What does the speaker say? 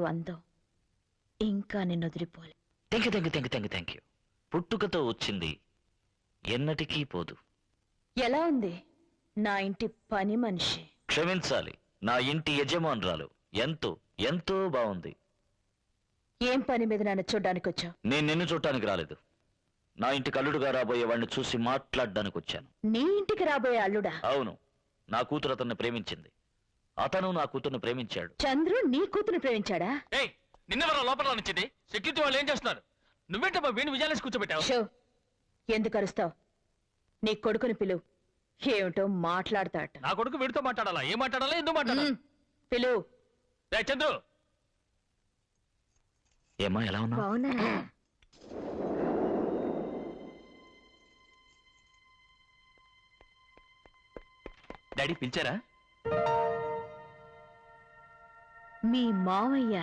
అందం ఇంకా నిన్ను వదిలిపోలే. Thank you. పుట్టుకతో వచ్చింది ఎన్నటికీ పోదు. ఎలా ఉంది నా ఇంటి పని మనిషి? క్షమించాలి, నా ఇంటి యజమానురాలు ఎంతో ఎంతో బాగుంది. ఏం పని మీద నన్ను చూడ్డానికి వచ్చావు? నేను నిన్ను చూడటానికి రాలేదు. నా ఇంటికి అల్లుడుగా రాబోయే వాడిని చూసి మాట్లాడడానికి వచ్చాను. నీ ఇంటికి రాబోయే అల్లుడా? అవును, నా కూతురు అతన్ని ప్రేమించింది, అతను నా కూతుర్ని ప్రేమించాడు. చంద్రు నీ కూతురు ప్రేమించాడా? నిన్నెవరో లోపల రానిచ్చింది? సెక్యూరిటీ వాళ్ళు ఏం చేస్తున్నారు? నువ్వేంటమ్మా వీణు విజయాలేసి కూర్చోబెట్టావు? షో, ఎందుకు అరుస్తావు? నీ కొడుకుని పిలువు, ఏమిటో మాట్లాడతాట. నా కొడుకు వీడితో మాట్లాడాలా? ఏం మాట్లాడాలా? ఎందుకు మాట్లాడాలి? పిలువు. చంద్రు, ఏమా ఎలా ఉన్నా? డాడీ పిలిచారా? మీ మావయ్య